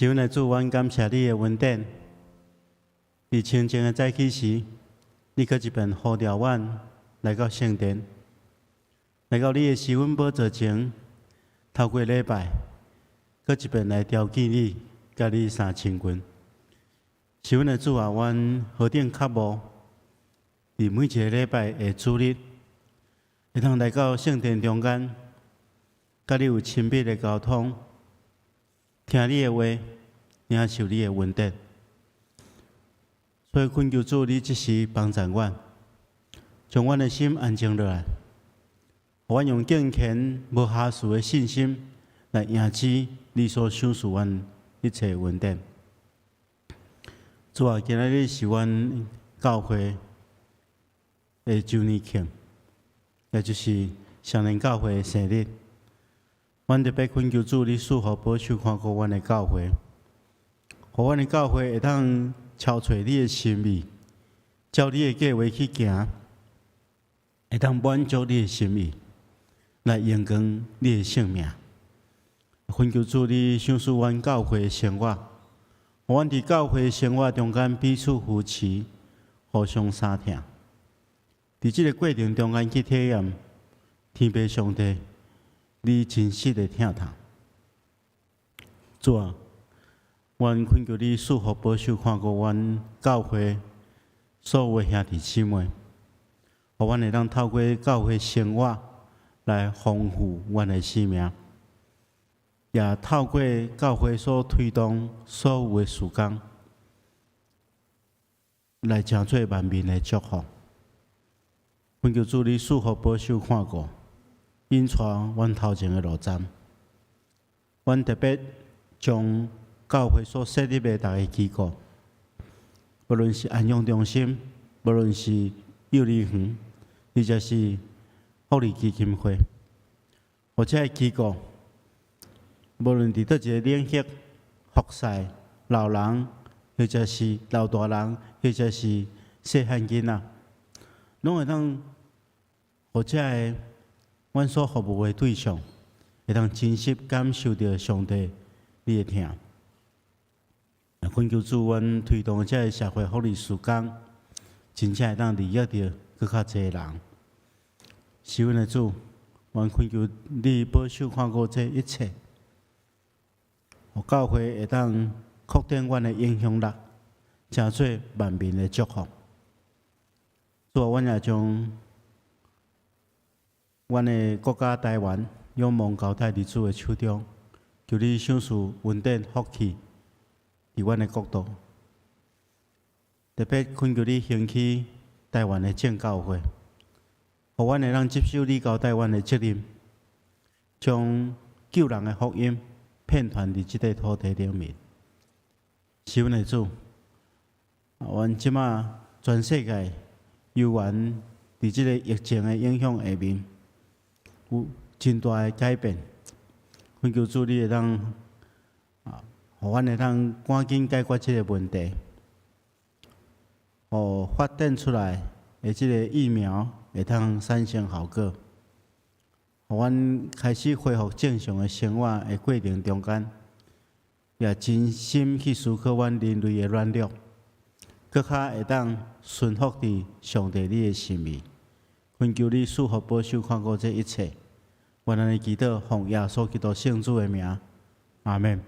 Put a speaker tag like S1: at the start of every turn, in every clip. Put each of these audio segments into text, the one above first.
S1: 是阮的主，阮感谢你的恩典。伫清净的早起时，你搁一遍呼召阮来到圣殿，来到你的施恩宝座前，透过礼拜，搁一遍来调记你，甲你三亲近。是阮的主啊，阮何等渴慕，伫每一个礼拜的主日，会通来到圣殿中间，甲你有亲密的交通。听你的话，领受你的恩典，所以恳求主，你即时帮助阮，将阮的心安静落来，互阮用敬虔无瑕疵的信心来迎接你所赏赐阮一切恩典。主啊，今仔日是阮教会的周年庆，也就是上年教会的生日。阮特别恳求主，你赐福保守看顾阮的教会，互阮的教会会当超找你的心意，照你的计划去行，会当满足你的心意，来荣光你的性命。恳求主，你赏赐阮教会的生活，互阮伫教会的生活中间彼此扶持，互相相挺。伫即个过程中间去体验天父上帝你真实的疼痛。主啊，阮恳求你赐福保守看顾阮教会所有的兄弟姊妹，互阮会当透过教会生活来丰富阮的生命，也透过教会所推动所有的事工，来成做万民的祝福。恳求主你赐福保守看顾，引带阮头前的路站。阮特别将教会所设立的逐个机构，无论是安养中心，无论是幼儿园，或者是福利基金会，或者机构，无论伫倒一个领域服侍老人，或者是老大人，或者是细汉囡仔，拢会当，或者个阮所服务的对象，会当真实感受到上帝你的疼。恳求主，阮推动这个社会福利事工，真正会当利益到更较侪人。是阮的主，阮恳求你保守看顾这一切，互教会会当扩展阮的影响力，成做万民的祝福。主啊，阮也将阮的国家台湾仰望交代伫主的手中，求你赏赐稳定福气伫阮的国度。特别恳求你兴起台湾的正教会，互阮会当接受你交代阮的责任，将救人的福音遍传伫即个土地顶面。是阮的主，阮即马全世界犹原伫即个疫情的影响下面，有真大的改变。恳求主，你会当互阮会当赶紧解决即个问题，互发展出来的即个疫苗会当产生效果，互阮开始恢复正常的生活的过程中间，也真心去思考阮人类的软弱，搁较会当顺服伫上帝你的心意。恳求你赐福保守看顾这一切，愿安尼祈祷，奉耶稣基督圣主的名，阿门。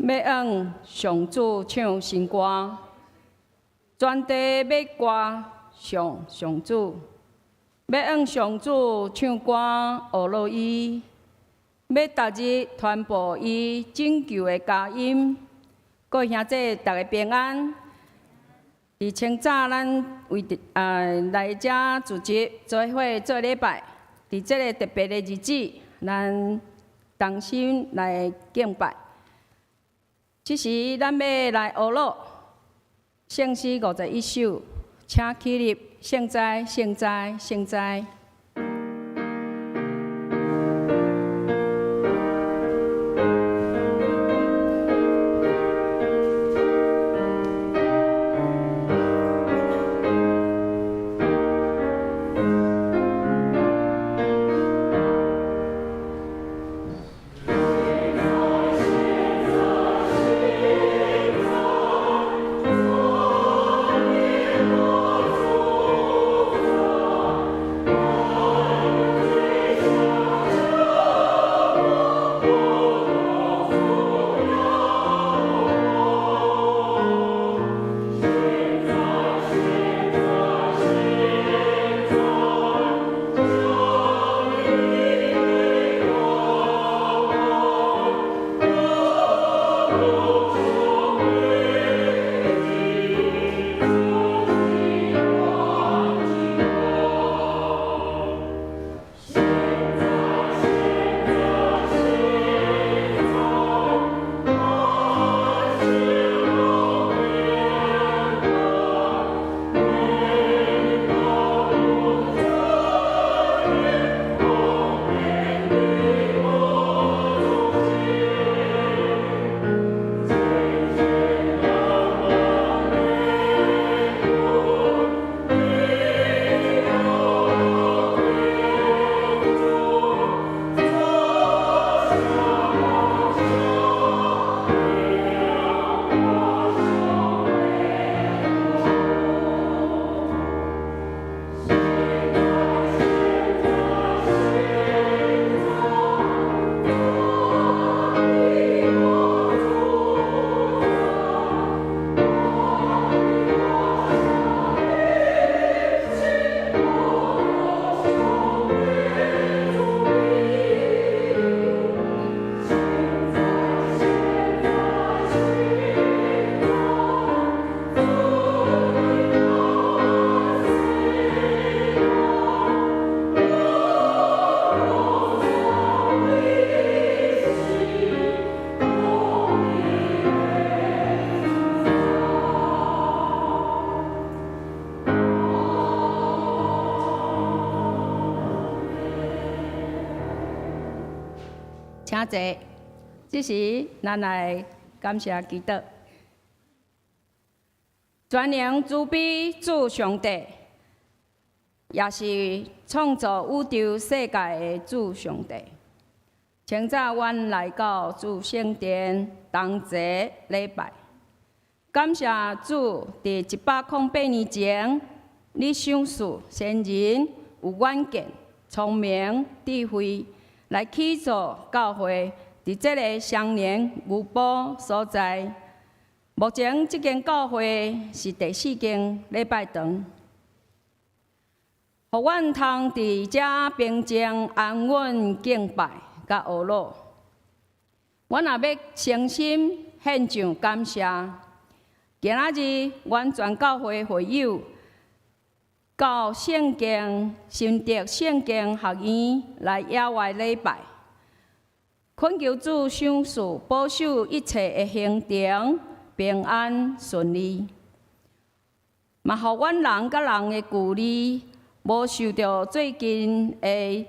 S2: 要往上主唱新歌，全地要歌上主，要往上主唱歌学落伊，要逐日传播伊拯救的佳音。各位兄弟，大家平安。伫清早，咱为来遮组织做伙做礼拜，伫这个特别的日子，咱同心来敬拜。这时，咱要来学乐圣诗51首，请起立，圣哉，圣哉，圣哉。请坐。这时，咱来感谢基督，全能慈悲主上帝，也是创造宇宙世界的主上帝。清早，阮来到主圣殿同齐礼拜，感谢主伫108年前，你赏赐先人有远见、聪明、智慧。来起造教会，伫这个双年牛埔所在。目前这间教会是第4间礼拜堂，互阮通伫遮平静安稳敬拜甲学乐。阮也要诚心献上感谢。今仔日，阮全教会会友到圣经新德圣经学院来野外礼拜，恳求主赏赐保守一切的行程平安顺利，嘛互阮人甲人的距离无受到最近的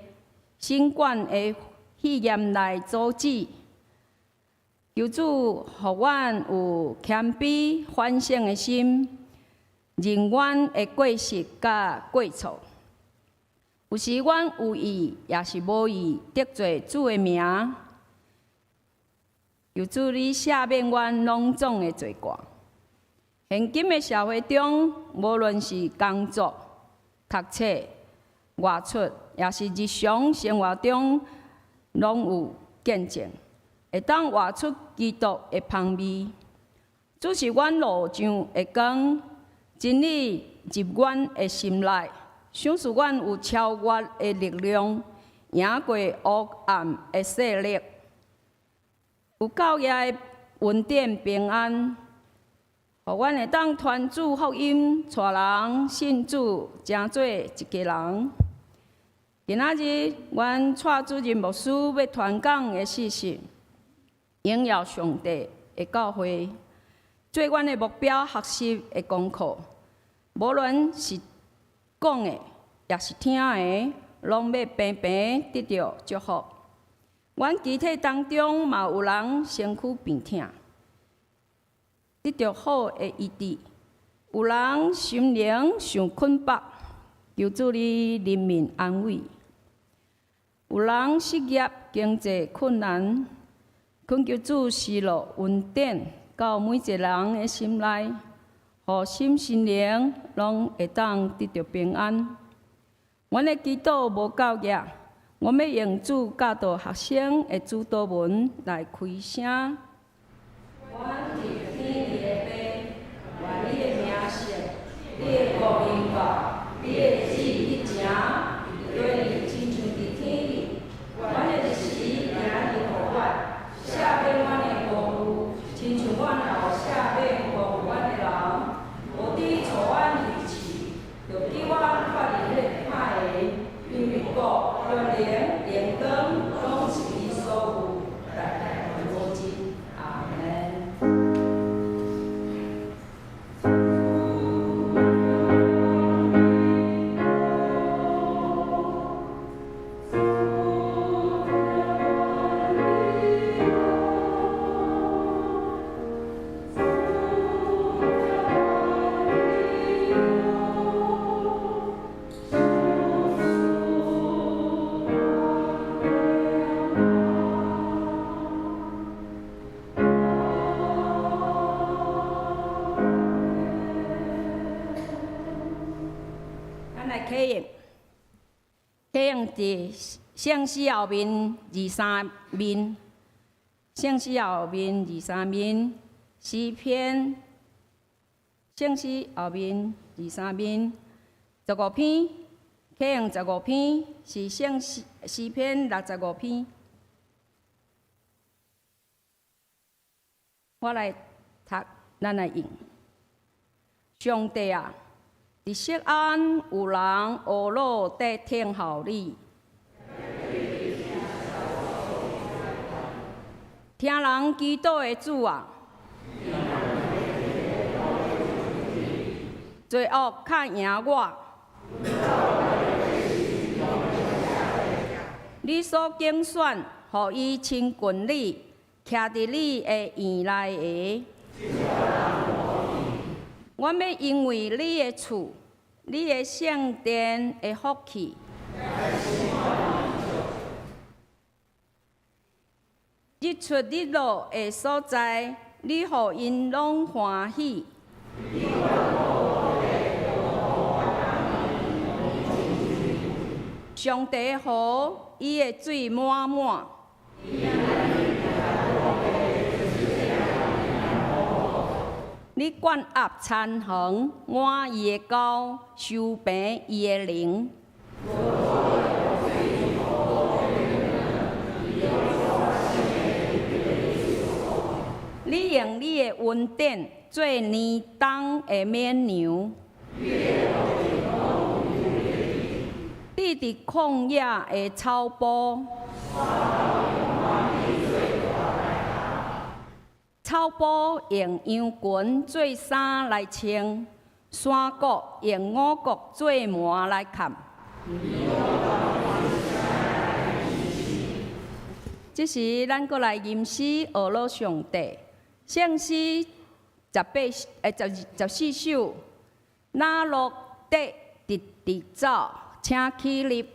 S2: 新冠的肺炎来阻止。求主互阮有谦卑反省的心。人阮的过失甲过错，有时阮有意也是无意得罪主的名，求主你赦免阮拢总的罪过。现今的社会中，无论是工作、读册、外出，也是日常生活中，拢有见证。会当活出基督的香味。主是阮路上的光，真理入阮的心内，想使阮有超越的力量，赢过黑暗的势力，有教业的恩典平安，互阮会当传主福音，带人信主，成做一家人。今仔日，阮带主任牧师要传讲的事实，荣耀上帝的教会。做阮的目标学习的功课，无论是讲的，也是听的，拢要平平得到祝福。阮集体当中嘛有人身躯病痛，得到好的医治；有人心灵受捆绑，求主你人民安慰；有人失业经济困难，恳求主施落恩典。到每一个人的心内，互心心灵拢会当得到平安。阮的祈祷无够额，我要用主教导学生的主导文来开声。阮伫天你的爸，愿你的名圣，你的国荣耀，你的旨意成，对你亲像伫天里。阮的日时今日互阮，赦免阮的过犯。亲像阮后赦免过阮的人，无伫互阮离弃，就叫阮发现迄歹的，因为国、权力、荣光，拢是你所有，代代无尽。阿门。启用伫圣诗后面23面，圣诗后面23面，诗篇，圣诗后面23面，15篇，启用15篇是圣诗篇65篇。我来读，咱来用。上帝啊！伫锡安有人学路在听候你，听人祈祷的主啊，罪恶较赢我，你所竞选，互伊亲近你，徛伫你的院内下。我要因为你的厝、你的圣殿的福气，日出日落的所在，你互因拢欢喜。上帝好，伊的水满满。你管压残垣，满伊的高，收平伊的灵。你用你的恩典做年冬的绵牛，你伫旷野的草坡。草坡用羊群做衫来穿，山谷用五谷做麻来砍。这是咱过来吟诗学乐上帝，圣诗14首，那落地直直走，请起立。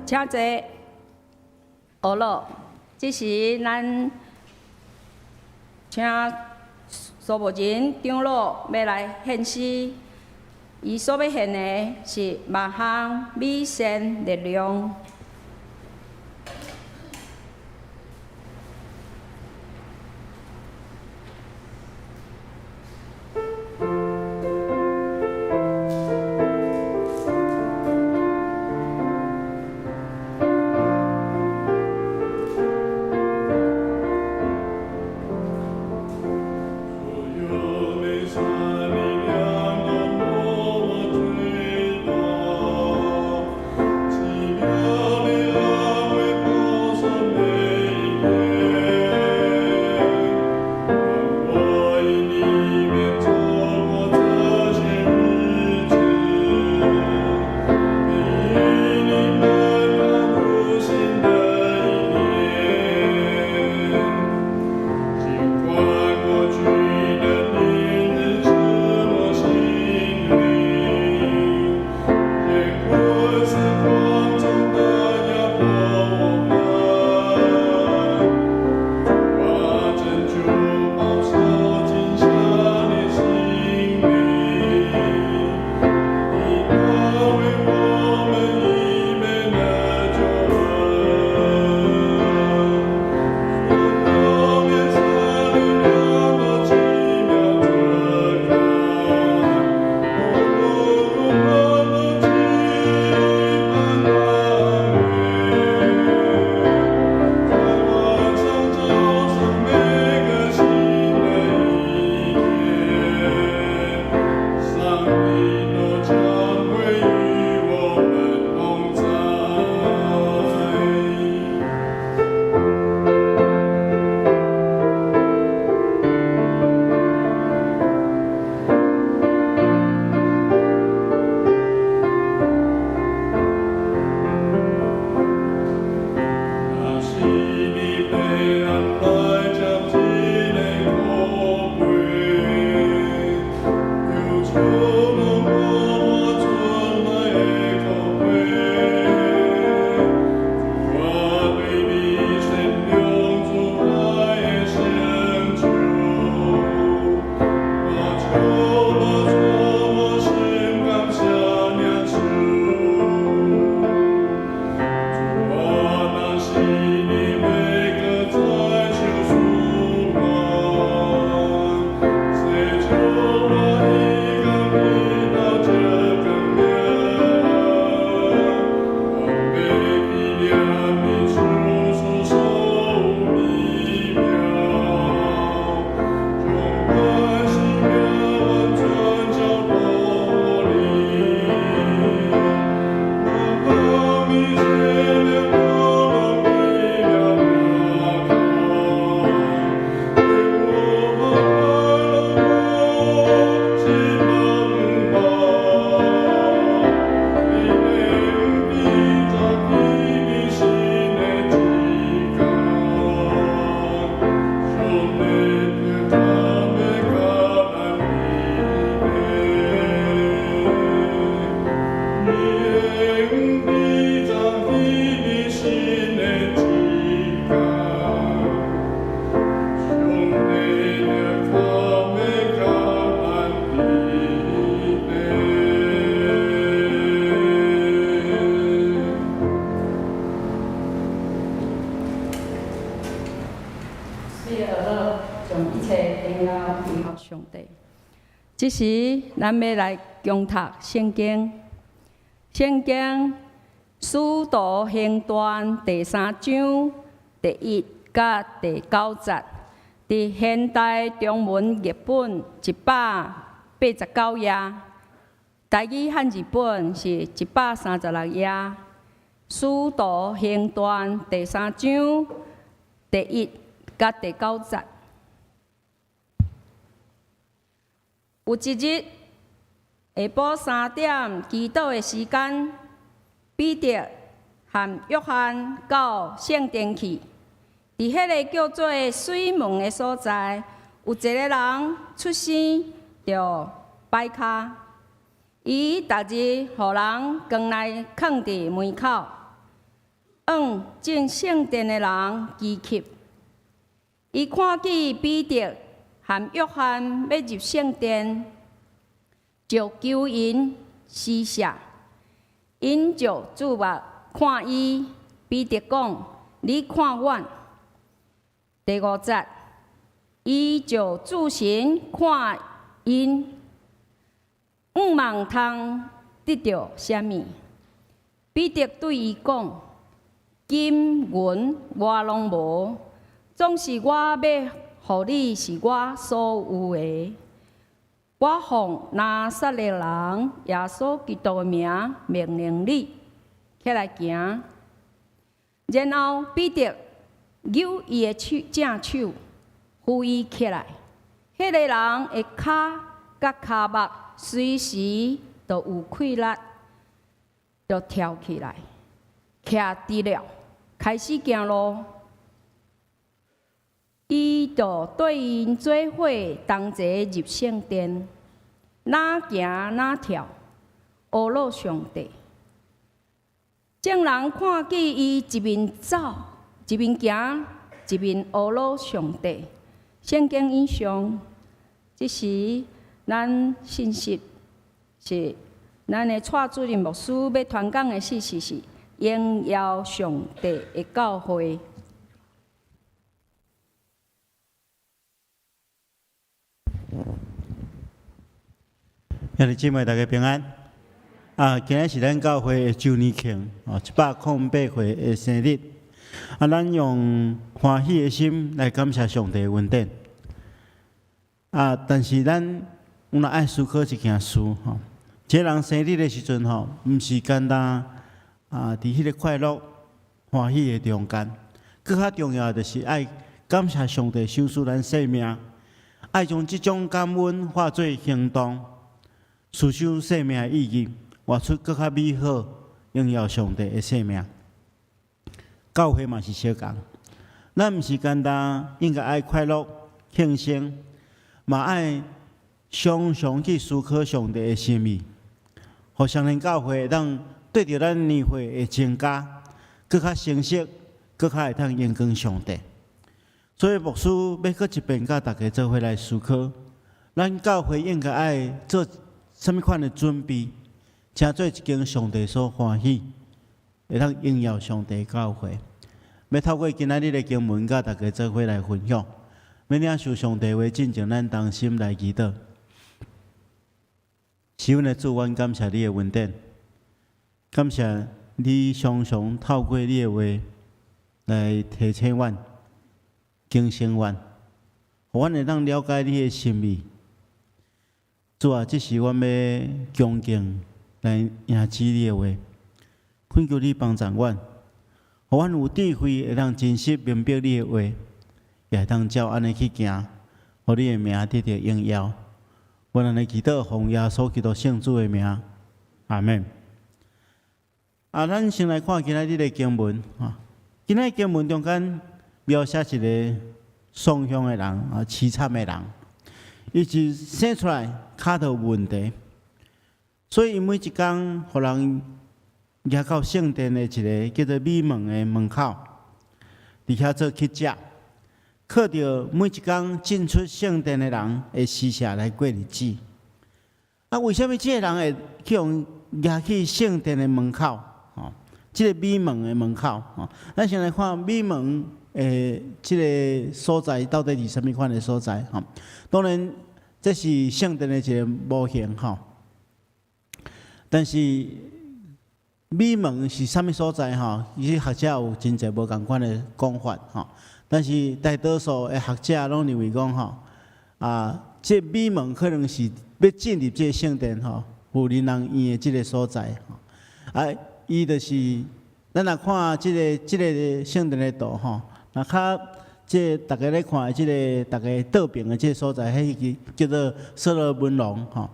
S2: 请坐。学老，这是咱请苏木仁长老要来献诗，伊所要献的是万项美善力量。上帝，这时咱要来共读圣经，圣经使徒行传第3章第1甲第9节，伫现代中文译本189页，台语汉字本是136页。使徒行传第3章第1甲第9节。有一日下晡3點祈禱的時間，彼得和約翰到聖殿去。伫迄個叫做水門的所在，有一個人出生着歹骹，伊逐日互人扛來囥佇門口，进圣殿的人饥渴。伊看见彼得和约翰要入圣殿，就求因施舍。因就注目看伊，彼得讲：“你看阮。”第5节，伊就注心看因，毋茫通得到啥物。彼得对伊讲：“金银我拢无，总是我要互你是我所有的。我奉拿撒勒人耶稣基督的名命令你起来行。”然后彼得扭伊的正手，扶伊起来。迄个人的骹甲骹目随时都有气力，就跳起来，徛直了，开始行路。伊就对因做伙同齐入圣殿，哪行哪跳，阿罗上帝。众人看见伊一面走，一面行，一面阿罗上帝。圣经印象，这时咱信息是咱的蔡主任牧师要传讲的事实是荣耀上帝的教会。
S1: 兄弟姊妹，大家平安。今日是咱教会的周年庆，108岁的生日。咱用欢喜的心来感谢上帝的恩典。但是咱有若爱思考一件事吼，一个人生日的时阵吼，毋是简单伫迄个快乐欢喜的中间，更较重要的就是爱感谢上帝赏赐咱生命，爱将即种感恩化作行动。思想生命的意义，活出更较美好、荣耀上帝的生命。教会嘛是相共，咱毋是简单应该爱快乐、庆生，嘛爱常常去思考上帝的心意，互相连教会会当对着咱年岁的增加，更较成熟，更较会当荣光上帝。所以牧师要搁一遍甲大家做伙来思考，咱教会应该爱做什么款的准备，请做一间上帝所欢喜，会当荣耀上帝的教会。要透过今仔日的经文，甲大家做伙来分享，要领受上帝话，进前咱同心来祈祷。是阮的主，阮感谢你的恩典，感谢你常常透过你的话来提醒阮、警醒阮，互阮会当了解你的心意。主啊，这是阮要恭敬来迎接你的话，恳求你帮助阮，互阮有智慧，会当真实明白你的话，也会当照安尼去行，互你的名得到荣耀。阮安尼祈祷，奉耶稣基督圣主的名，阿门。咱先来看今仔日的经文今仔经文中间描写一个丧乡的人凄惨的人。伊是生出来骹头有问题，所以每一天互人举到圣殿的一个叫做美门的门口，伫遐做乞食，靠着每一天进出圣殿的人的施舍来过日子。为什么这个人会去用举去圣殿的门口？这个美门的门口咱先来看美门。这个所在到底是什么款的所在？当然这是圣殿的一个模型但是美门是什么所在？其实学者有真侪无同款的讲法但是大多数的学者拢认为讲这美门可能是要进入这圣殿有人人院的这个所在伊就是咱若看这个圣殿的图较即大家咧看即个大家倒边的即个所在，迄个叫做所罗门廊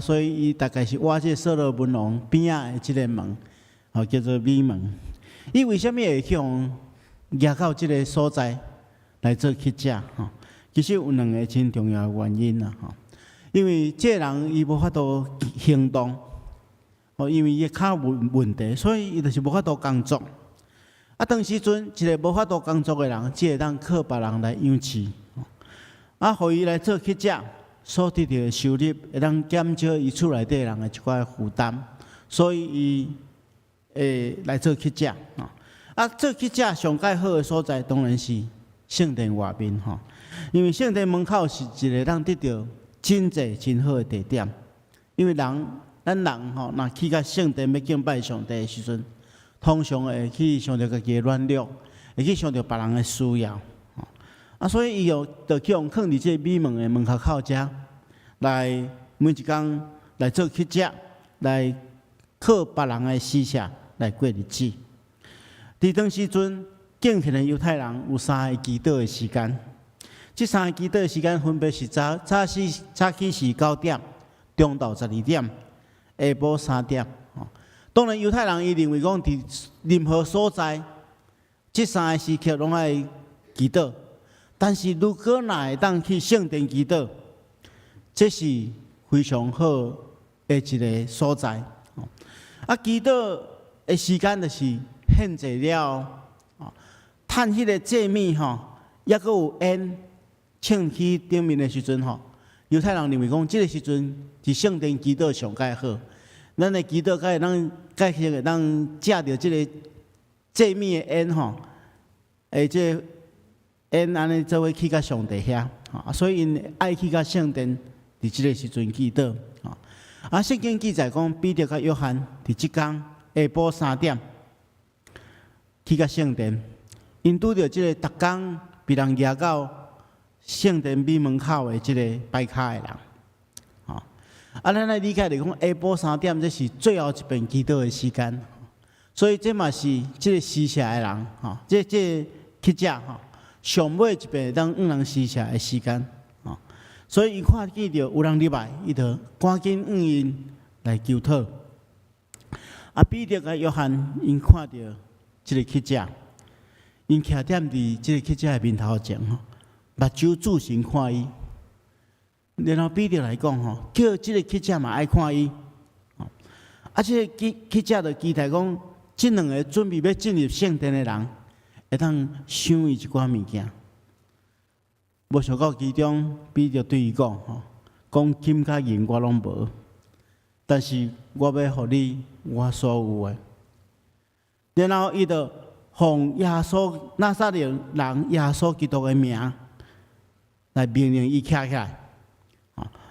S1: 所以伊大概是挖即个所罗门廊边仔的即个门叫做美门。伊为虾米会去用举到即个所在来做乞食其实有两个真重要的原因因为即个人伊无法度行动因为伊骹有问题，所以伊就是无法度工作啊，当时阵一个无法度工作的人，只会当靠别人来养饲，啊，互伊来做乞食，所得到的收入会当减少伊厝内底人的一寡负担，所以伊会来做乞食啊，做乞食上介好的所在，当然是圣殿外面因为圣殿门口是一个咱得到真济真好的地点，因为咱人若去到圣殿要敬拜上帝的时阵，通常会去想到家己的软弱，会去想到别人的需要，啊，所以伊就去用放伫这美门的门口遮，来每一工来做乞食，来靠别人的施舍来过日子。伫当时阵，敬虔的犹太人有3个祈祷的时间，这3个祈祷的时间分别是早起是9点，中昼12点，下晡3点。当然，犹太人伊认为讲，伫任何所在，这3个时刻拢爱祈祷。但是如果若会当去圣殿祈祷，这是非常好的一个所在。啊，祈祷的时间就是献祭了，趁迄个祭物抑阁有烟唱起顶面的时阵犹太人认为讲，这个时阵伫圣殿祈祷上介好。咱的祈祷，会当食着即个祭物的烟这烟安尼做伙去到上帝遐所以因爱去到圣殿，伫即个时阵祈祷啊。圣经记载讲，彼得甲约翰伫即天下晡3点去到圣殿，因拄着即个逐工被人押到圣殿美门口的即个摆卡的人。咱来理解就是讲，下晡3点，这是最后一遍祈祷的时间，所以这嘛是即个施舍的人这乞食上尾一遍当向人施舍的时间所以伊看见着有人入来，伊就赶紧向因来求讨。彼得甲约翰因看到即个乞食，因徛踮伫即个乞食的面头前目睭注神看伊。然后彼得来讲叫即个乞食嘛爱看伊，即个乞食就期待讲，即2个准备要进入圣殿的人，会当想伊一寡物件。无想到其中，彼得对伊讲讲金甲银我拢无，但是我要互你我所有的。然后伊就奉耶稣拿撒勒人耶稣基督的名来命令伊徛起来。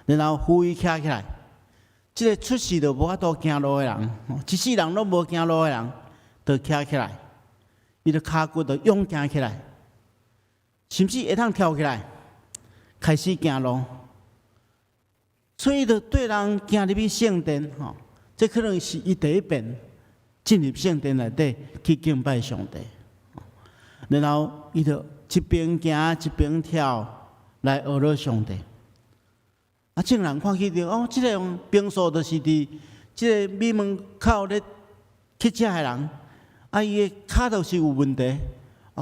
S1: 然后扶伊徛起来，即个出世就无法度行路的人，一世人拢无行路的人，就徛起来，伊的骹骨就勇行起来，甚至会当跳起来，开始行路。所以，就对人行入去圣殿，这可能是伊第一遍进入圣殿内底去敬拜上帝。然后，伊就一边行一边跳来学乐上帝。众人看起着即个平素就是伫即个美门口咧乞食的人，伊的骹就是有问题，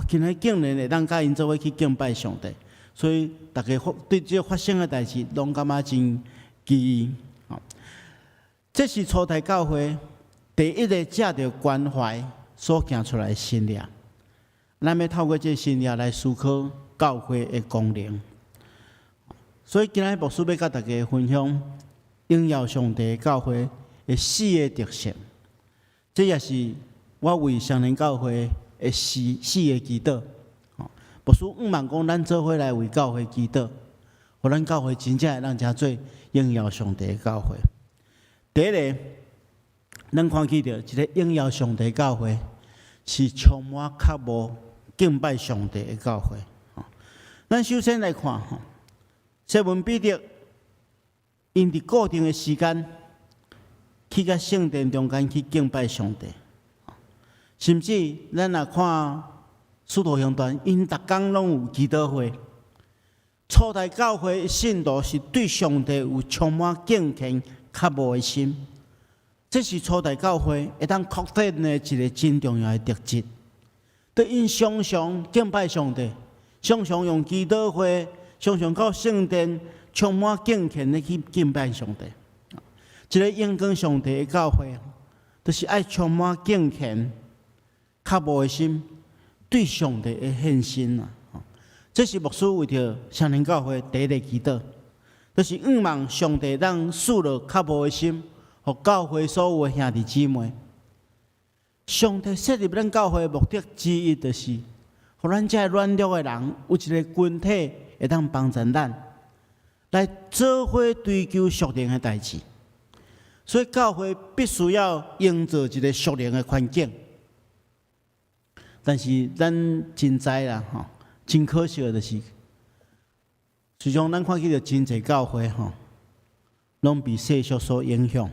S1: 今日竟然会当甲因做伙去敬拜上帝，所以大家对即个发生的代志，拢感觉真奇异。这是初代教会第一个借着关怀所行出来的信仰。咱要透过这信仰来思考教会的功能。所以今日牧师要甲大家分享荣耀上帝教会的4个特性，这也是我为双年教会的4个祈祷。牧师毋茫讲，咱做伙来为教会祈祷，互咱教会真正会让真做荣耀上帝的教会。第一个，咱看见着一个荣耀上帝的教会是充满渴慕敬拜上帝的教会。咱首先来看西门彼得，因伫固定的时间去到圣殿中间去敬拜上帝，甚至咱若看使徒行传，因逐工拢有祈祷会。初代教会信徒是对上帝有充满敬虔渴慕的心，这是初代教会会当确定的一个真重要的特质。对因常常敬拜上帝，常常用祈祷会。常常到圣殿，充满敬虔的去敬拜上帝。一个应跟上帝的教会，就是爱充满敬虔、渴慕的心，对上帝的献身啊！这是牧师为着双年教会第一个祈祷，就是仰望上帝让赐落较无的心，互教会所有的兄弟姊妹。上帝设立咱教会的目的之一，就是互咱这软弱的人有一个群体会当帮助咱，来做伙追求属灵的代志。所以教会必须要营造一个属灵的环境。但是咱真知啦，真可惜的就是，实际上咱看起着真侪教会拢被世俗所影响，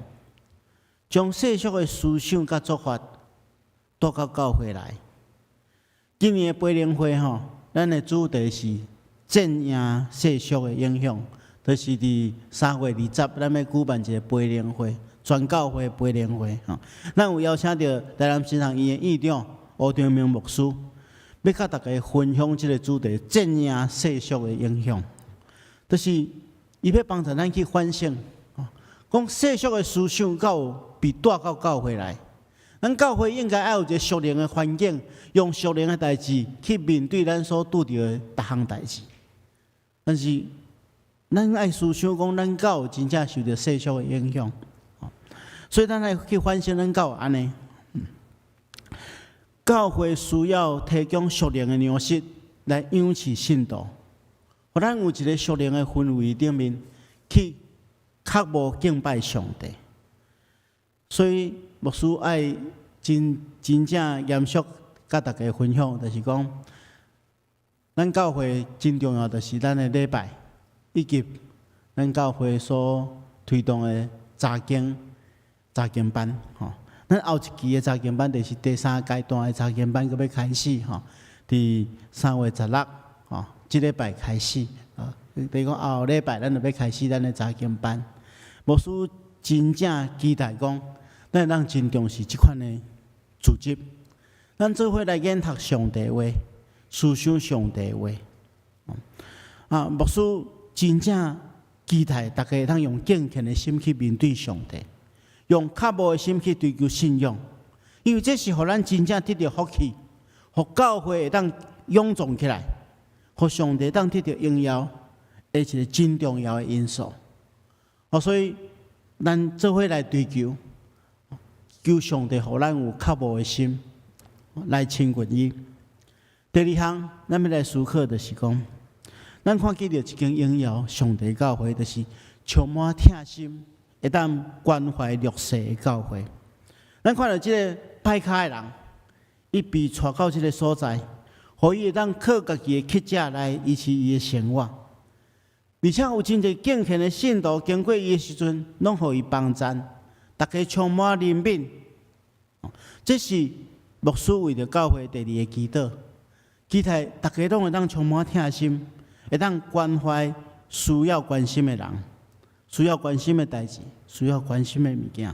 S1: 将世俗的思想甲做法带到教会来。今年的培灵会咱的主题是镇压世俗的影响，就是伫3月20，咱要举办一个培灵会，全教会培灵会咱有邀请到台南新堂医院院长吴长明牧师，要甲大家分享这个主题：镇压世俗的影响。就是伊要帮助咱去反省，讲世俗的思想被带到教会来。咱教会应该要有一个属灵的环境，用属灵的代志去面对咱所拄到的各项代志。但是咱爱思想讲，咱教真正受到世俗的影响，所以咱爱去反省咱教安尼。教会需要提供属灵的粮食来养起信徒，互咱有一个属灵的氛围顶面去较无敬拜上帝。所以牧师爱真正严肃甲大家分享，就是讲，咱教会真重要，就是咱的礼拜，以及咱教会所推动的查经班咱后一期的查经班就是第3阶段的查经班，佮要开始伫3月16即礼拜开始比如讲后礼拜咱就要开始咱的查经班。牧师真正期待讲，咱会真重视即款的组织，咱做伙来研读上帝话，思想上帝话。牧师真正期待大家会当用敬虔的心去面对上帝。用较无的心去追求信仰，因为这是互咱真正得到福气，互教会会当勇壮起来，互上帝当得到荣耀，是一个真重要的因素。所以咱做伙来追求，求上帝互咱有较无的心来亲近伊。第2项，咱要来思考就是讲，咱看见到一间荣耀上帝教会，就是充满疼心。会当关怀弱势的教会，咱看到即个歹骹的人，伊被带到即个所在，互伊会当靠家己的乞食来维持伊的生活，而且有真侪敬虔的信徒经过伊的时阵，拢互伊帮衬，大家充满怜悯。这是牧师为着教会第2个祈祷，期待大家拢会当充满疼心，会当关怀需要关心的人。需要关心的代志，需要关心的物件。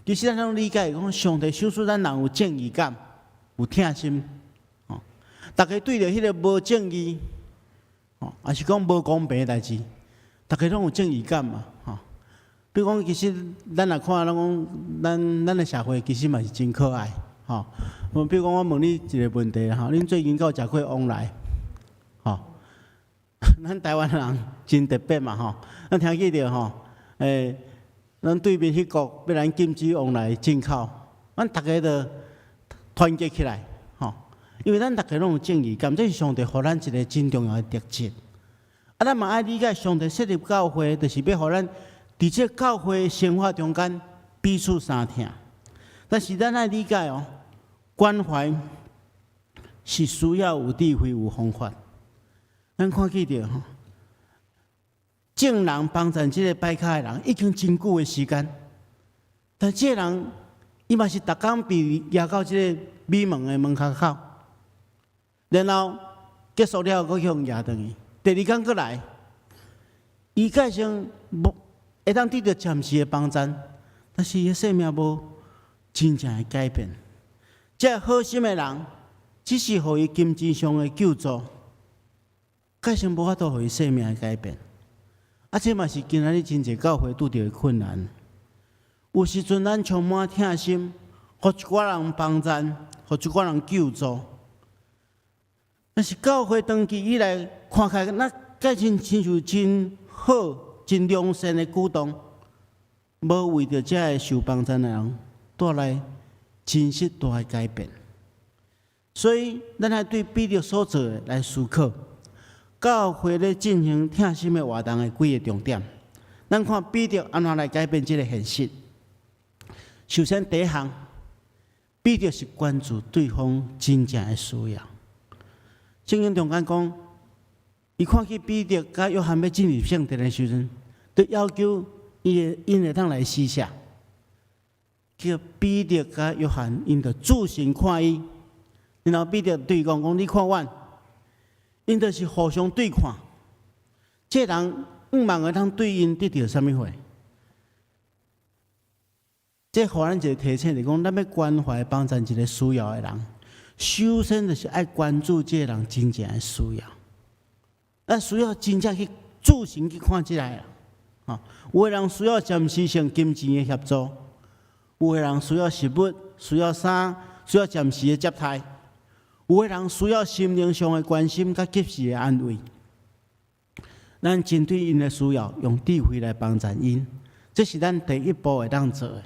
S1: 其实咱拢理解，讲上帝赏赐咱人有正义感，有疼心。大家对着迄个无正义，还是讲无公平的代志，大家拢有正义感嘛。比如讲，其实咱来看，咱的社会其实嘛是真可爱。比如讲，我问你一个问题恁最近有食过往来？咱台湾人真特别嘛咱听见着咱对面迄国要咱禁止往来进口，咱大家就团结起来因为咱大家拢有正义感，这是上帝互咱一个真重要的特质。咱嘛爱理解上帝设立教会，就是要互咱伫这教会生活中间彼此相疼。但是咱爱理解关怀是需要有智慧、有方法。咱看见着正人帮助这个歹骹的人已经真久的时间，但这个人伊嘛是逐工被抓到这个美门的门口口，然后结束了后，佫向抓转去。第2天佫来，伊改成会当得到暂时的帮助，但是伊的生命无真正的改变。这好心的人只是互伊金钱上的救助。改成无法度互伊生命的改变，这嘛是今仔日真侪教会拄到的困难。有时阵咱充满疼心，互一寡人帮衬，互一寡人救助，但是教会长期以来看起来，那介亲像真好、真良善的举动，无为着这个受帮助的人带来真实大的改变。所以，咱来对彼得所做的来思考，教会咧进行疼心的活动的几个重点。咱看彼得安怎来改变这个现实。首先，第一项，彼得是关注对方真正的需要。圣经中讲，伊看见彼得甲约翰要进入圣殿的时阵，就要求因会当来施舍，叫彼得甲约翰因着自行看伊。然后彼得对伊讲：你看我，因着是互相对看。这人毋茫会当对因得到什么货？这互咱一个提醒，就是讲，咱要关怀帮助一个需要的人，首先就是爱关注这个人真正的需要。咱需要真正去自行去看起来啦。有的人需要暂时性金钱的协助，有的人需要食物、需要衫、需要暂时的接待。有的人需要心灵上的关心甲及时的安慰，咱针对因的需要，用智慧来帮助因，这是咱第一步会当做的。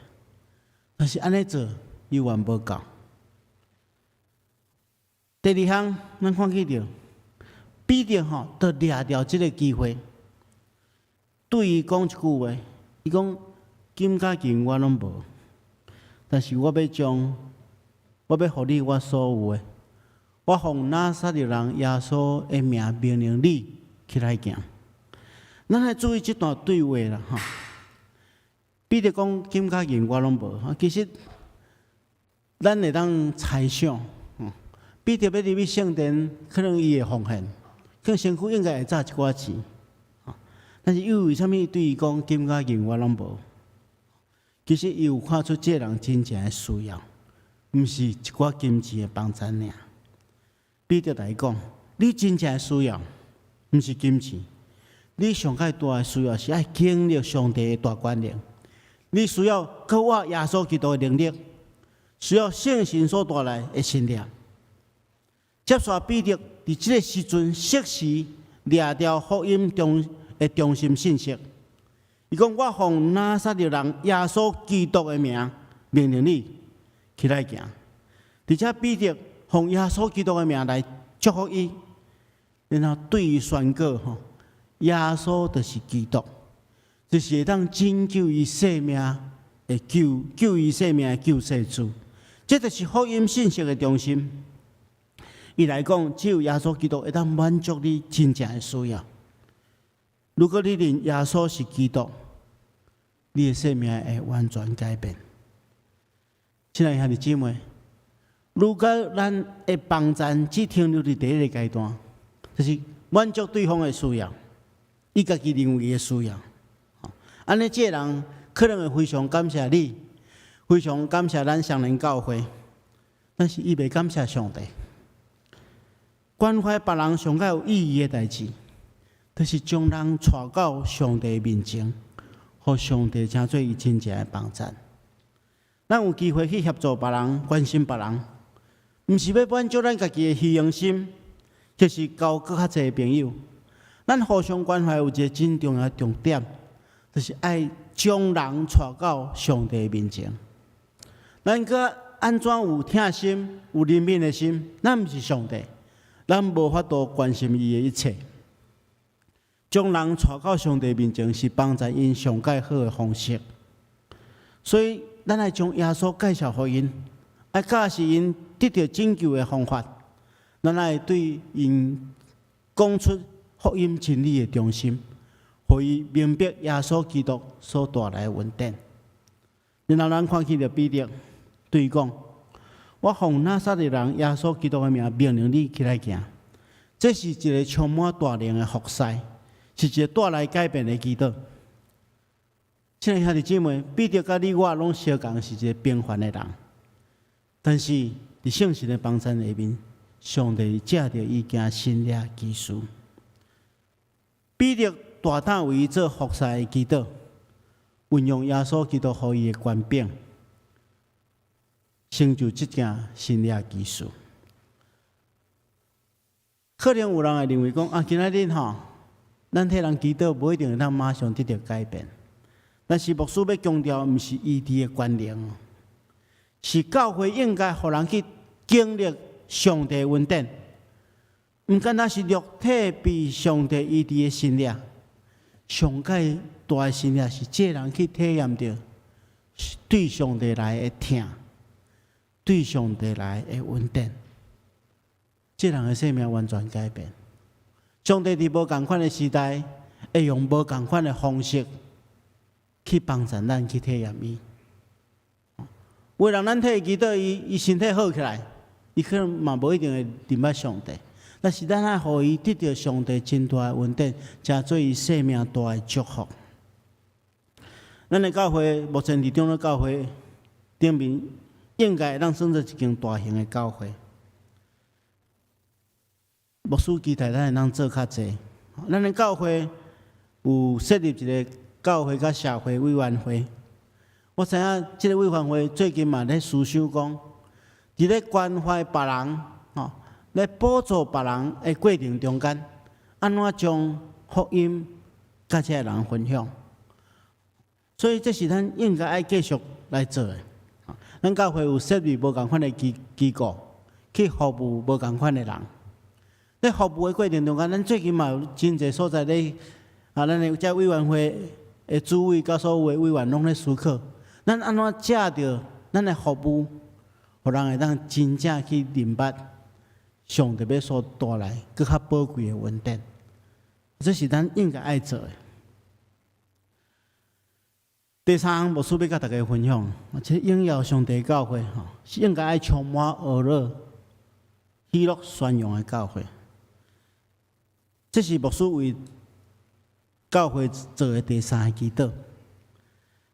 S1: 但是安尼做永远无够。第二项，咱看见着彼得都抓到这个机会，对伊讲一句话，伊讲：金甲银我拢无，但是我要互你我所有的。我奉拿撒勒人耶稣的名命令你起来行。咱来注意这段对话啦，彼得讲金甲银我拢无，其实咱会当猜想，彼得要入去圣殿，可能伊会奉献，可能身躯应该会砸一寡钱，但是伊为什么对伊讲金甲银我拢无？其实伊有看出这人真正的需要，毋是一寡金钱的帮助尔。彼得来讲，你真正的需要，毋是金钱，你上界大的需要是爱经历上帝的大权能。你需要靠我耶稣基督的能力，需要圣神所带来的信念。接续彼得伫这个时阵，适时抓到福音的中心信息。伊讲：我奉拿撒勒人耶稣基督的名命令你起来行。而且彼得奉耶稣基督的名来祝福伊，然后对伊宣告：耶稣就是基督，就是会当拯救伊生命的救伊生命的救世主。这就是福音信息的中心。伊来讲，只有耶稣基督会当满足你真正的需要。如果你认耶稣是基督，你的生命会完全改变。亲爱的兄弟姊妹，如果咱的帮助只停留在第一个阶段，就是满足对方的需要，伊家己认为伊的需要，安尼这人可能会非常感谢你，非常感谢咱上人教会，但是伊袂感谢上帝。关怀别人上较有意义的代志，就是将人带到上帝面前，互上帝成做伊真正的帮助。咱有机会去协助别人、关心别人，毋是要满足咱家己的虚荣心，就是交更较侪朋友。咱互相关怀有一个真重要的重点，就是爱将人带到上帝面前。咱个安怎有疼心、有怜悯的心？咱毋是上帝，咱无法度关心伊的一切。将人带到上帝面前，是帮助因上介好的方式。所以，咱爱将耶稣介绍给因，爱教示因得到拯救的方法。咱爱对因讲出福音真理的中心，互伊明白耶稣基督所带来的恩典。然后咱看见着彼得对伊讲：我奉拿撒勒人耶稣基督的名命令你起来行。这是一个充满大能的服侍，是一个带来改变的基督。亲爱的兄弟姊妹，彼得甲你我拢相共是一个平凡的人，但是伫圣神的帮助下面，上帝借着伊行新约基事。彼得大胆为伊做服侍的基督，运用耶稣基督予伊的权柄，成就这件新约基事。可能有人会认为讲啊，今仔日吼，咱替人祈祷，无一定会当马上得到改变。但是牧师要强调，毋是医治的关联哦，是教会应该互人去经历上帝恩典，毋单单是肉体被上帝医治的心力，上界大的心力是这人去体验到对上帝来的疼，对上帝来的恩典。这人的生命完全改变。上帝伫无共款的时代，会用无共款的方式去帮助咱去体验伊。为让咱替伊祈祷，伊身体好起来，伊可能嘛无一定会认捌上帝。但是咱爱互伊得到上帝真大的恩典，才做伊生命大的祝福。咱的教会目前伫中国教会顶面，应该会当算作一间大型的教会。牧师期待咱会当做较济。咱的教会有设立一个教会甲社会委员会。我知影即个委员会最近嘛咧思想讲，伫咧关怀别人，咧帮助别人的过程中间，安怎将福音甲这个人分享？所以这是咱应该爱继续来做的。咱教会有设立无共款的机构，去服务无共款的人。在服务的过程中间，咱最近嘛有真侪所在咧，咱的这委员会的主委甲所有的委员拢咧思考，咱安怎借着咱的服务，互人会当真正去明白上帝要所带来更较宝贵的恩典，这是咱应该爱做的。第三项，牧师要甲大家分享，即荣耀上帝教会是应该爱充满娱乐、喜乐、宣扬的教会。这是牧师为教会做的第三个祈祷。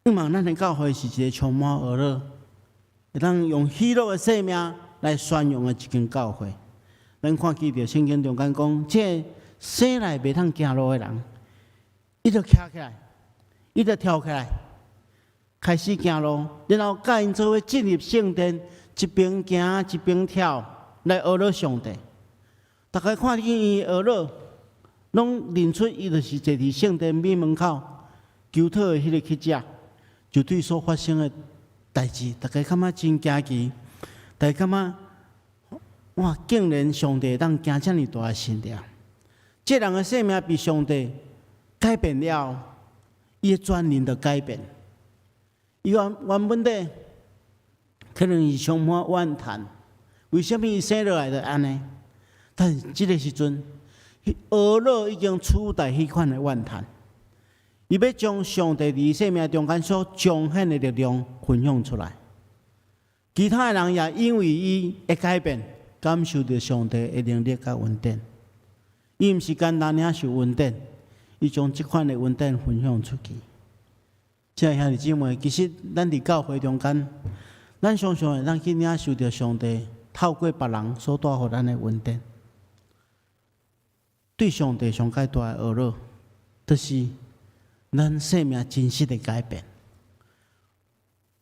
S1: 希望咱的教会是一个充满娱乐，会当用喜乐的生命来宣扬的一间教会。咱看见着圣经中间讲，这生来袂通行路的人，伊就徛起来，伊就跳起来，开始行路，然后甲因做伙进入圣殿，一边行一边跳，来娱乐上帝。大家看见伊娱乐。拢认出伊就是坐伫圣殿面门口求讨的迄个乞食，就对所发生的代志，大家感觉真惊奇，大家感觉哇，竟然上帝当行遮尔大的神力，这人的生命被上帝改变了，伊的全人就改变。伊原本的可能是充满怨叹，为什么伊生落来就安尼？但是这个时阵。娱乐已经取代迄款的怨叹，伊要将上帝伫生命中间所彰显的力量分享出来。其他的人也因为伊的改变，感受到上帝的能力甲恩典。伊毋是简单领受恩典，伊将即款的恩典分享出去。亲爱兄弟姊妹，其实咱伫教会中间，咱常常会当去领受到上帝透过别人所带予咱的恩典。对上帝上界大的娱乐，就是咱生命真实的改变。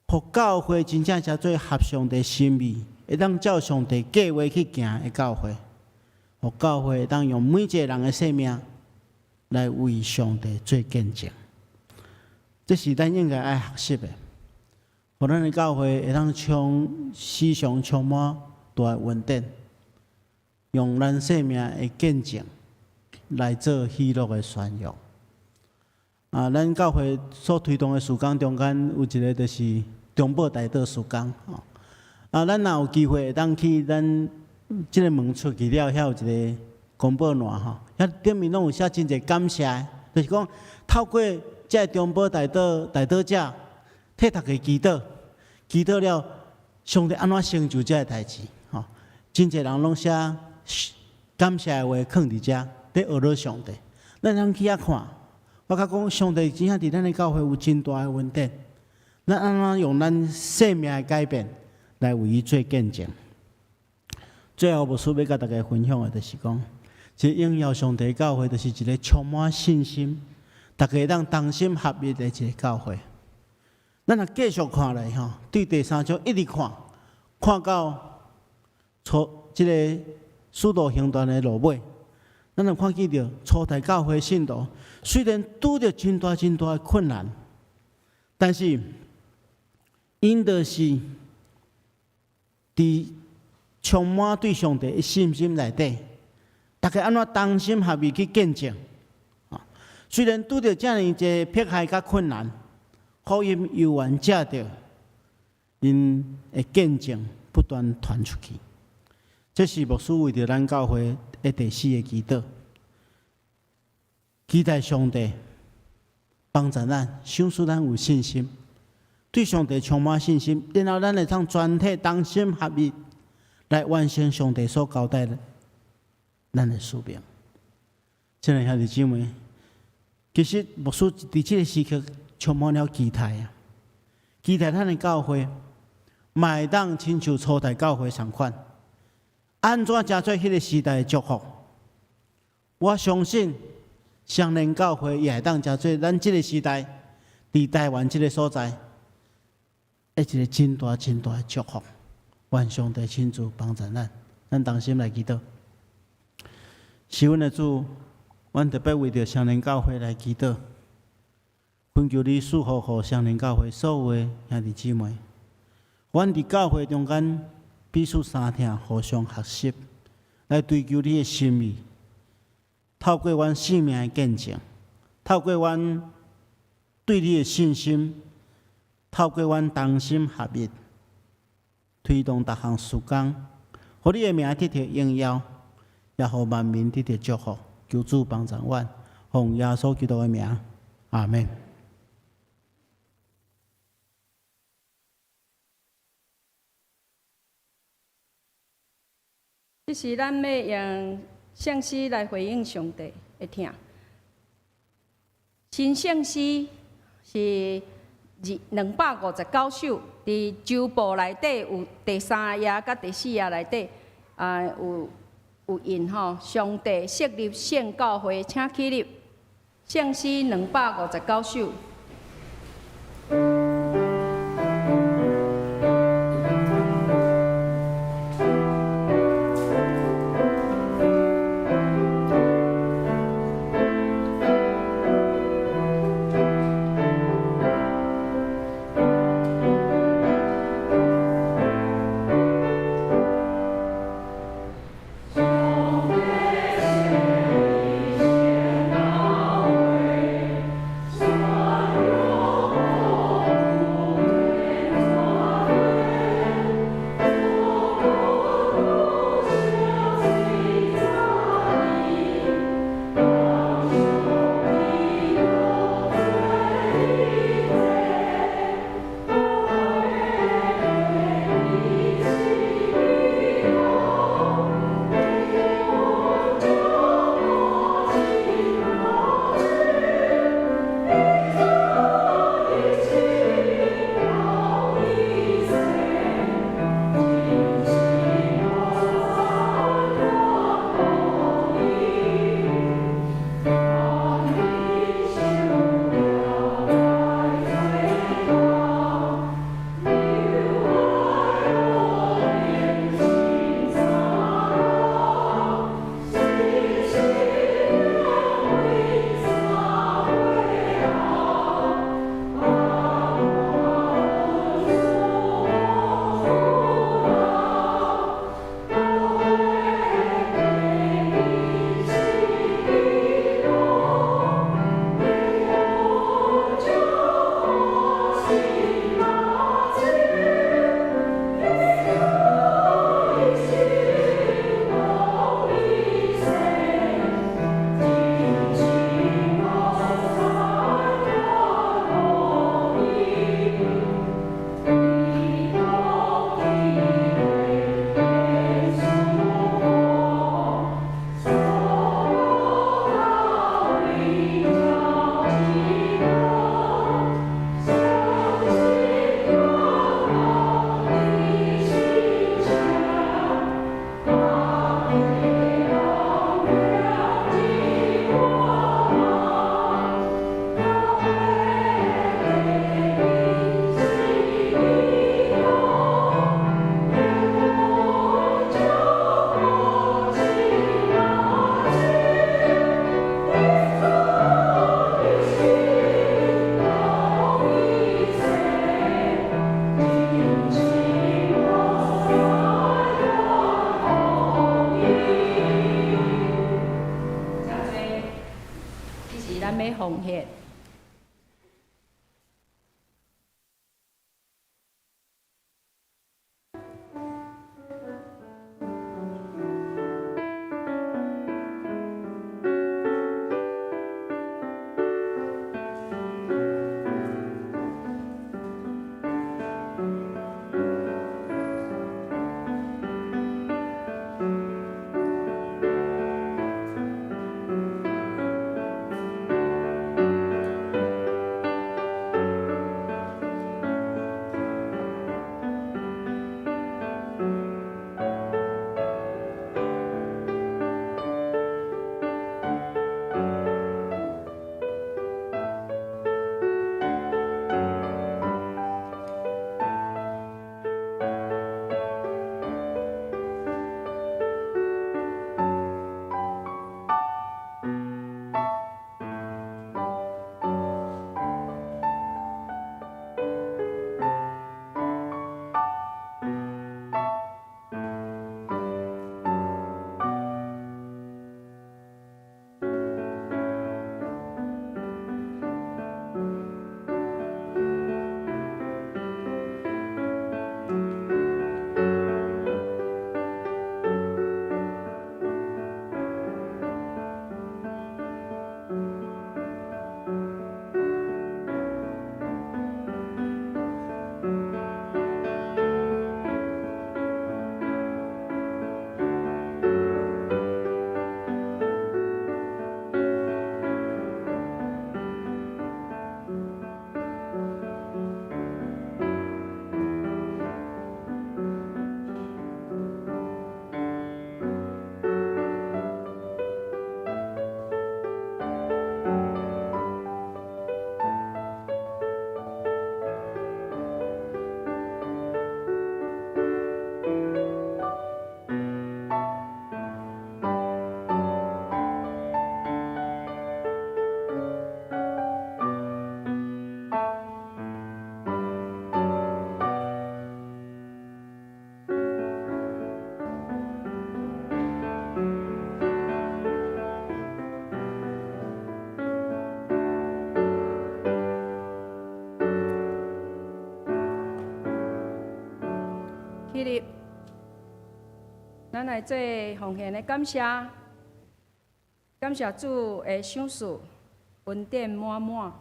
S1: 互教会真正才做合上帝心意，会当照上帝计划去行的教会。互教会会当用每一个人的生命来为上帝做见证。这是咱应该爱学习的。互咱的教会会当时常充满大的恩典，用咱生命的见证。来做喜乐的宣扬。咱教会所推动的事工中间有一个就是中保大道事工。咱若有机会会当去咱即个门出去了，遐有一个公报栏遐顶面拢有写真侪感谢，就是讲透过即个中保大道者替大家祈祷，祈祷了上帝安怎成就即个代志。真侪人拢写感谢的话放伫遮。在娱乐上帝，咱通去遐看。我甲讲，上帝真正伫咱的教会有真大的恩典。咱安怎用咱生命的改变来为伊做见证？最后，牧师要甲大家分享的，就是讲，这荣耀上帝的教会，就是一个充满信心、大家当同心合意的一个教会。咱若继续看来对第三章一直看到这个使徒行传的落尾。咱就看见着初代教会信徒，虽然拄着真大的困难，但是因着是伫充满对上帝的信心内底，大家安怎同心合意去见证。虽然拄着遮尔一迫害甲困难，福音犹原借着因的见证不断传出去。这是牧师为着咱教会的第4个祈祷，期待上帝帮助咱，想使咱有信心，对上帝充满信心，然后咱会通全体同心合意来完成上帝所交代的咱的使命。亲爱兄弟姊妹，其实牧师伫这个时刻充满了期待啊！期待咱的教会，嘛会当亲像初代教会同款，安怎加做迄个时代的祝福？我相信，双连教会也会当加做咱这个时代，伫台湾这个所在，一个真大的祝福。愿上帝亲自帮助咱，咱同心来祈祷。是阮的主，阮特别为着双连教会来祈祷，恳求你赐福互双连教会所有的兄弟姊妹。阮伫教会中间彼此相听，互相学习，来追求你的心意。透过阮生命的见证，透过阮对你的信心，透过阮同心合意，推动各项事工，互你的名得到荣耀，也互万民得到祝福。求主帮助阮，奉耶稣基督的名，阿门。
S2: 这是咱要用圣诗来回应上帝的听。新圣诗是259首，伫周报内底有第3页甲第4页内底有印吼。上帝设立圣教会，请起立。圣诗259首。
S3: 我
S2: 奉献。起立，咱来做奉献的感谢，感谢主的赏赐，恩典满满。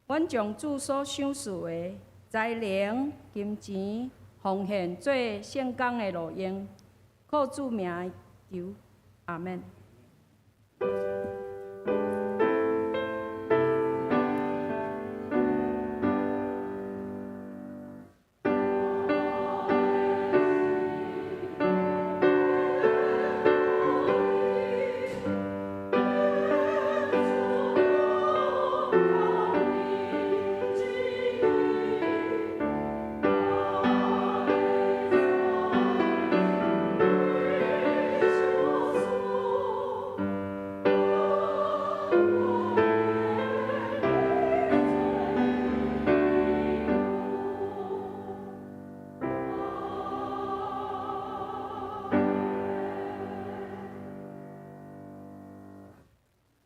S2: 阮将主所赏赐的才能、金钱奉献做圣工的路用，靠主名求，阿门。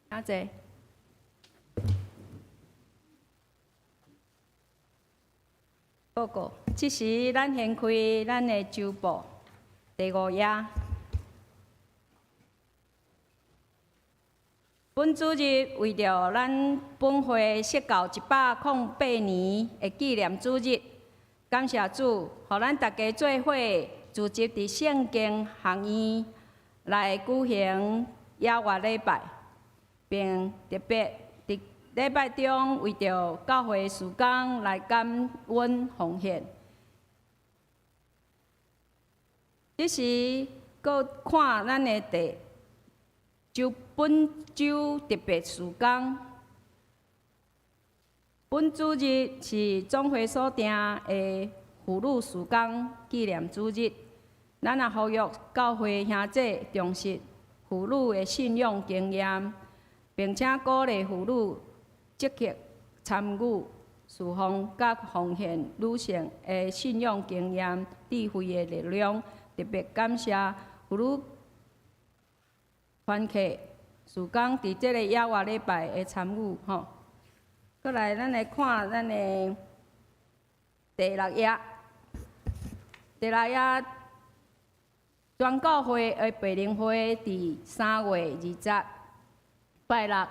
S2: 阿姐，报告，这时咱掀开咱的周报第5页。本主日为着咱本会设教108年的纪念主日，感谢主，互咱大家做伙聚集伫圣经学院来举行野外礼拜。并特别伫礼拜中为着教会事工来感恩奉献。这时，搁看咱的本周特别事工。本主日是总会所定的妇女事工纪念主日，咱也呼吁教会兄弟重视妇女的信仰经验。并且鼓励妇女积极参与侍奉，甲奉献女性的信仰经验、智慧的力量。特别感谢妇女团契曙光伫即个亚活礼拜的参与吼。过来，咱来看咱的第6页。第6页，全教会的培灵会伫3月20拜六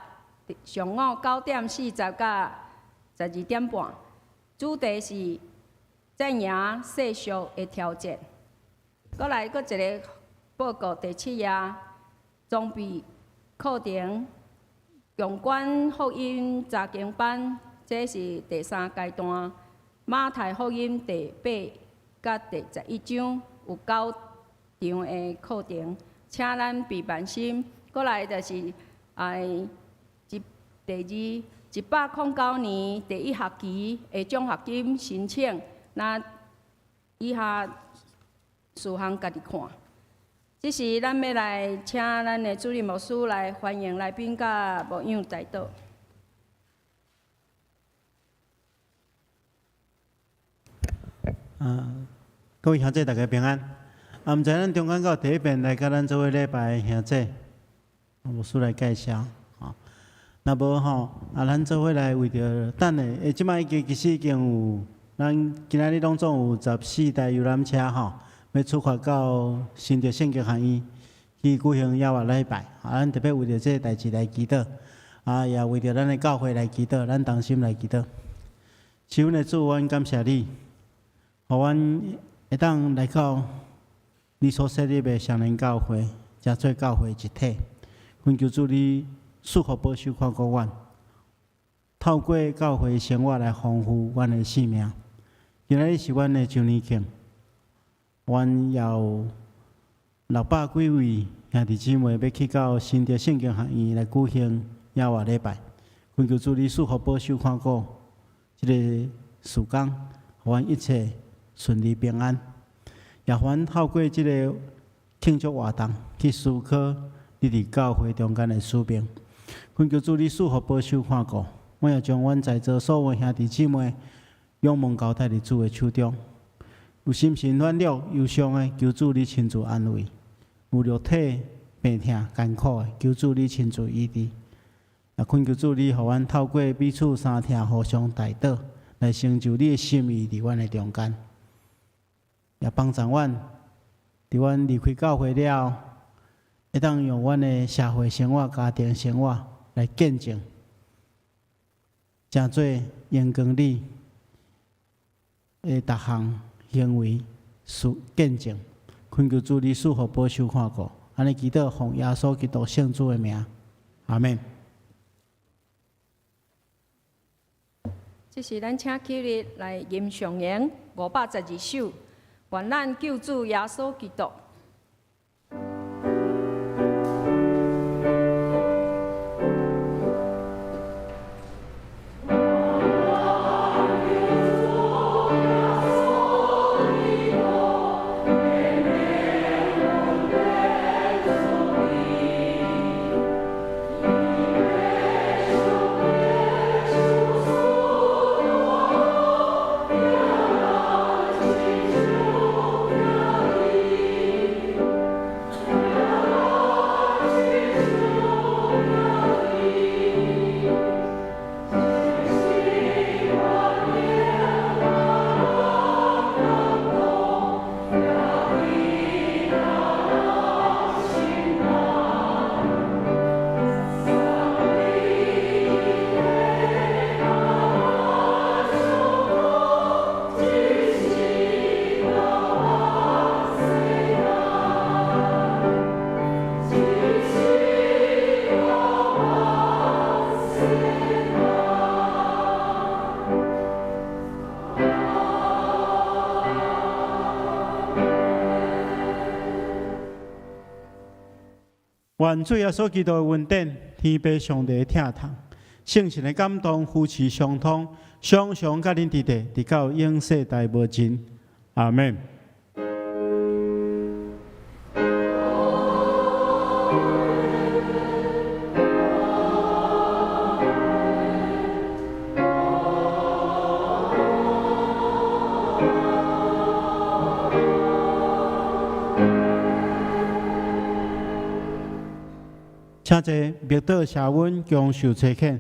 S2: 上午9点40到12点半，主题是赞扬世俗的挑战。过来，搁一个报告第7页，装备课程共管福音查经班，这是第3阶段。马太福音第8甲第11章有9场的课程，请咱备万心。过来就是第109年第1学期的奖学金申请，那以下事项家己看。这是咱要来请咱的主任牧师来欢迎来宾甲牧养带导。
S1: 各位兄弟大家平安。毋知咱中间有第一遍来甲咱做伙礼拜的兄弟，牧师来介绍。若无吼，咱做伙来为着等下，即摆其实已经有，咱今仔日拢总有14台游览车吼。要出发到新竹圣经学院去举行亚活礼拜，咱特别为着这个代志来祈祷，也为着咱的教会来祈祷，咱同心来祈祷。是阮的主，阮感谢你，互阮会当来到你所设立的上人教会，才做教会一体。恳求主你赐福保守看顾阮，透过教会生活来丰富阮的生命。今仔日是阮的周年庆。阮也有600几位兄弟姊妹要去到新竹圣经学院来举行亚活礼拜，恳求主你赐福保守看顾这个时光，互阮一切顺利平安。也互阮透过这个庆祝活动去思考你伫教会中间的使命，恳求主你赐福保守看顾。我也将阮在座所有兄弟姊妹仰望交代伫主的手中。有心神软弱、忧伤的，求主你亲自安慰；有肉体病痛、艰苦的，求主你亲自医治。也恳求主你，互阮透过彼此相听、互相带导，来成就你的心意伫阮的中间。也帮助阮，伫阮离开教会了后，会当用阮的社会生活、家庭生活来见证，真做荣光你的逐项行为见证，恳求主你赐福保守看顾，安尼祈祷奉耶稣基督圣主的名，阿门。
S2: 这是咱请起立来吟上言512首，愿咱救主耶稣基督。
S1: 愿主耶稣基督的恩典、天父上帝的疼痛、圣神的感动、夫妻相通，常常甲恁伫地，直到永世代无尽。阿门。请坐，密道下温将受车遣。